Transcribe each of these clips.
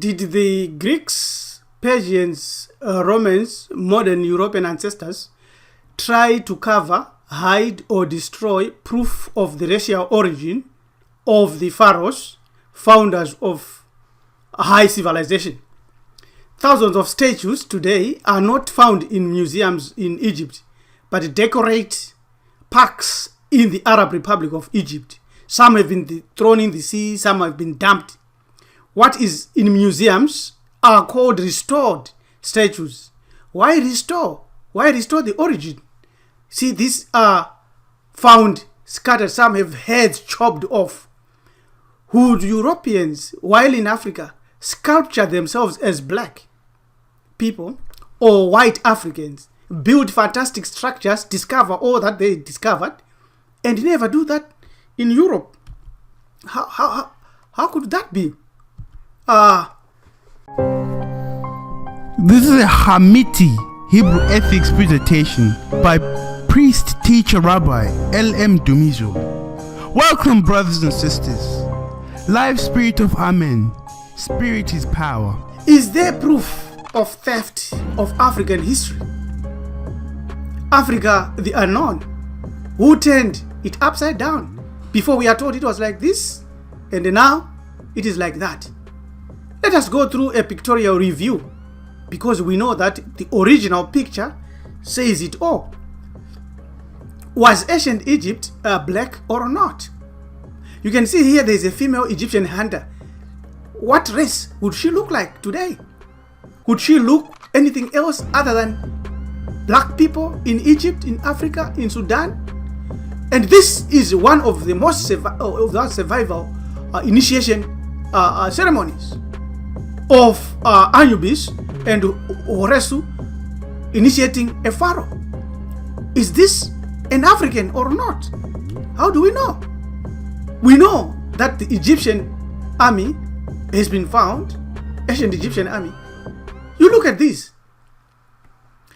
Did the Greeks, Persians, Romans, modern European ancestors try to cover, hide, or destroy proof of the racial origin of the pharaohs, founders of a high civilization? Thousands of statues today are not found in museums in Egypt, but decorate parks in the Arab Republic of Egypt. Some have been thrown in the sea, some have been dumped. What is in museums are called restored statues. Why restore? Why restore the origin? See, these are found scattered. Some have heads chopped off. Would Europeans, while in Africa, sculpture themselves as black people or white Africans, build fantastic structures, discover all that they discovered, and never do that in Europe? How could that be? This is a Hamiti Hebrew ethics presentation by priest teacher Rabbi L.M. Dumizo. Welcome, brothers and sisters. Live spirit of Amen. Spirit is power. Is there proof of theft of African history? Africa, the unknown. Who turned it upside down? Before we are told it was like this, and now it is like that. Let us go through a pictorial review, because we know that the original picture says it all. Was ancient Egypt black or not? You can see here there is a female Egyptian hunter. What race would she look like today? Would she look anything else other than black people in Egypt, in Africa, in Sudan? And this is one of the most survival initiation ceremonies of Anubis and Horesu initiating a pharaoh. Is this an African or not? How do we know? We know that the Egyptian army has been found, ancient Egyptian army. You look at this.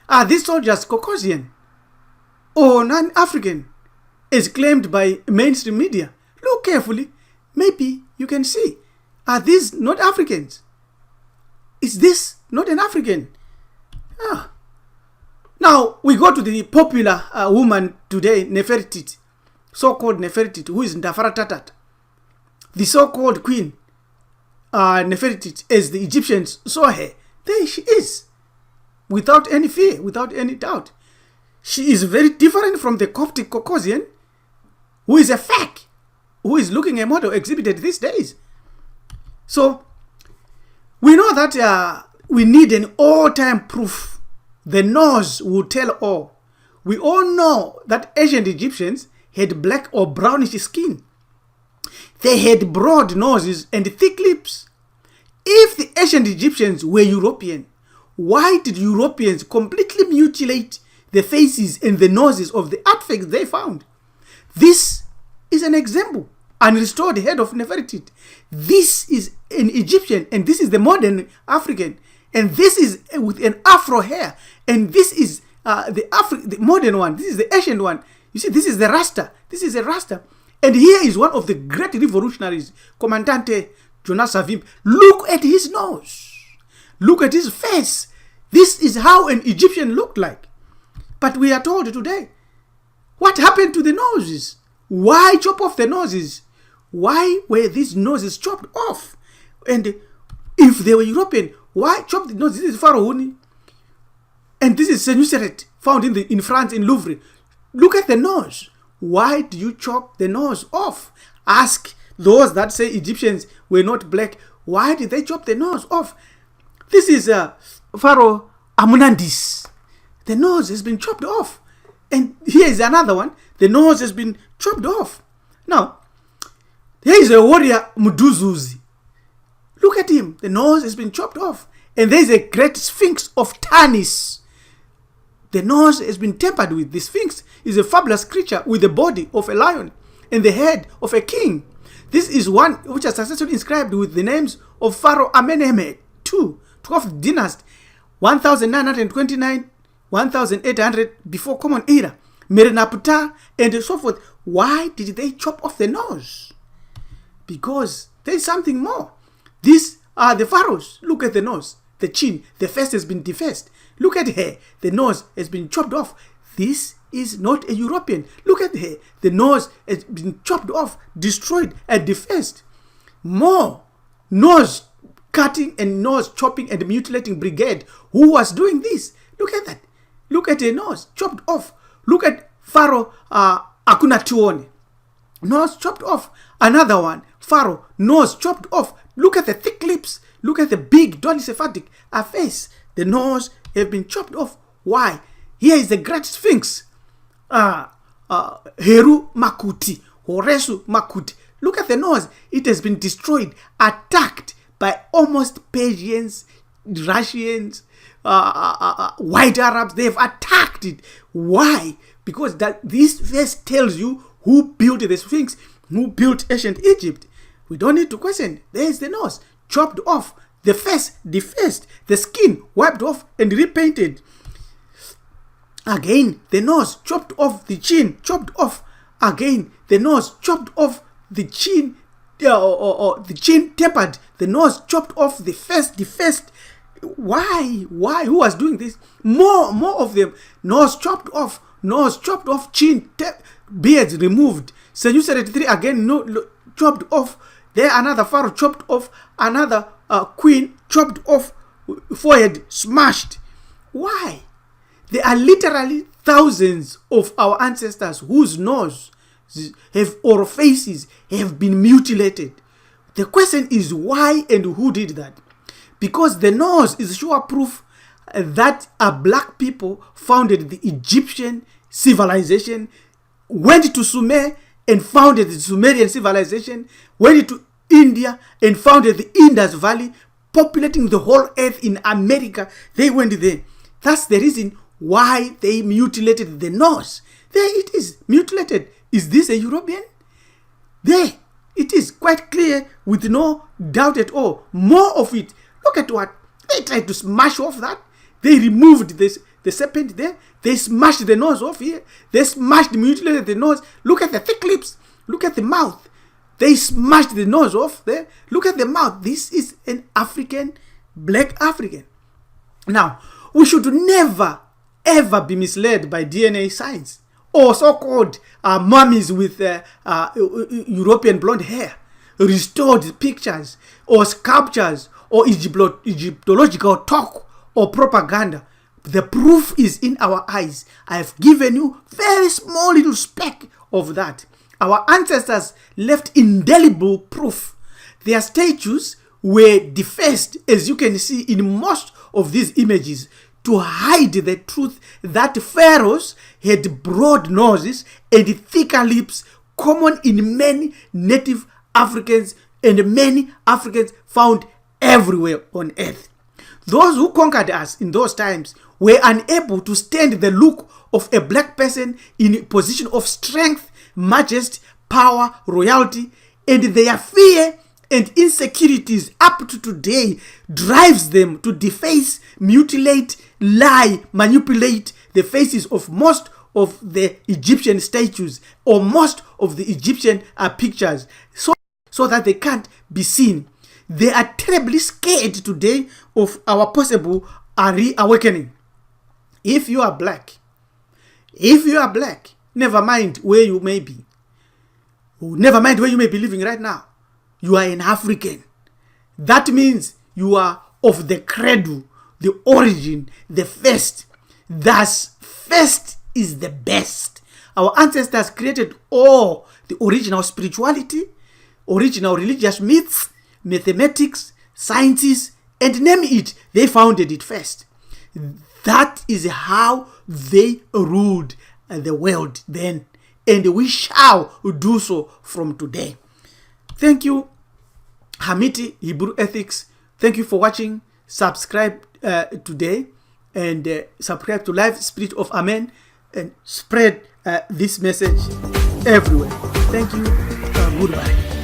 Are these soldiers Caucasian or non-African, as claimed by mainstream media? Look carefully. Maybe you can see. Are these not Africans? Is this not an African? Now we go to the popular woman today, Nefertiti, so-called Nefertiti, who is Ndafaratat, the so-called queen Nefertiti, as the Egyptians saw her. There she is, without any fear, without any doubt. She is very different from the Coptic Caucasian, who is a fake, who is looking a model exhibited these days. So we know that we need an all-time proof. The nose will tell all. We all know that ancient Egyptians had black or brownish skin. They had broad noses and thick lips. If the ancient Egyptians were European, why did Europeans completely mutilate the faces and the noses of the artifacts they found? This is an example. An restored head of Nefertiti. This is an Egyptian, and this is the modern African, and this is with an afro hair, and this is the modern one. This is the ancient one. You see, this is the Rasta. This is a Rasta, and here is one of the great revolutionaries, Comandante Jonas Savimbi. Look at his nose. Look at his face. This is how an Egyptian looked like. But we are told today, what happened to the noses? Why chop off the noses? Why were these noses chopped off? And if they were European, why chop the noses? This is Pharaoh Huni. And this is Senuseret, found in France, in Louvre. Look at the nose. Why do you chop the nose off? Ask those that say Egyptians were not black. Why did they chop the nose off? This is Pharaoh Amunandis. The nose has been chopped off. And here is another one. The nose has been chopped off. Now, here is a warrior Muduzuzi. Look at him. The nose has been chopped off. And there is a great sphinx of Tanis. The nose has been tampered with. The sphinx is a fabulous creature with the body of a lion and the head of a king. This is one which is successfully inscribed with the names of Pharaoh Amenemhet II, 12th dynasty, 1929, 1800 before Common Era, Merenapta, and so forth. Why did they chop off the nose? Because there is something more. These the pharaohs. Look at the nose, the chin, the face has been defaced. Look at her, the nose has been chopped off. This is not a European. Look at her, the nose has been chopped off, destroyed, and defaced. More nose cutting and nose chopping and mutilating brigade. Who was doing this? Look at that. Look at her nose chopped off. Look at Pharaoh Akunatione. Nose chopped off. Another one, Pharaoh, nose chopped off. Look at the thick lips. Look at the big Dolicephatic face. The nose have been chopped off. Why? Here is the great Sphinx. Heru Makuti. Horesu Makuti. Look at the nose. It has been destroyed, attacked by almost Persians, Russians, white Arabs. They have attacked it. Why? Because this verse tells you who built the Sphinx, who built ancient Egypt. We don't need to question. There is the nose, chopped off. The face defaced. The skin wiped off and repainted. Again, the nose chopped off. The chin chopped off. Again, the nose chopped off. The chin, the chin tapered. The nose chopped off. The face defaced. Why? Who was doing this? More of them. Nose chopped off. Nose chopped off. Chin, beards removed. Senuseret 3 again, chopped off. There another pharaoh chopped off. Another queen chopped off. Forehead smashed. Why? There are literally thousands of our ancestors whose nose or faces have been mutilated. The question is why and who did that? Because the nose is sure proof that black people founded the Egyptian civilization, went to Sumer and founded the Sumerian civilization, went to India and founded the Indus Valley, populating the whole earth in America. They went there. That's the reason why they mutilated the nose. There it is, mutilated. Is this a European? There it is, quite clear with no doubt at all. More of it. Look at what they tried to smash off that. They removed the serpent there. They smashed the nose off here. They mutilated the nose. Look at the thick lips. Look at the mouth. They smashed the nose off there. Look at the mouth. This is an African, black African. Now, we should never, ever be misled by DNA science or so-called mummies with European blonde hair, restored pictures or sculptures or Egyptological talk or propaganda. The proof is in our eyes. I have given you very small little speck of that. Our ancestors left indelible proof. Their statues were defaced, as you can see in most of these images, to hide the truth that pharaohs had broad noses and thicker lips, common in many native Africans and many Africans found everywhere on earth. Those who conquered us in those times were unable to stand the look of a black person in a position of strength, majesty, power, royalty, and their fear and insecurities up to today drives them to deface, mutilate, lie, manipulate the faces of most of the Egyptian statues or most of the Egyptian pictures so that they can't be seen. They are terribly scared today of our possible reawakening. If you are black, never mind where you may be. Never mind where you may be living right now. You are an African. That means you are of the cradle, the origin, the first. Thus, first is the best. Our ancestors created all the original spirituality, original religious myths, mathematics, sciences, and name it. They founded it first. That is how they ruled the world then. And we shall do so from today. Thank you, Hamiti Hebrew Ethics. Thank you for watching. Subscribe today and subscribe to Live Spirit of Amen and spread this message everywhere. Thank you. Goodbye.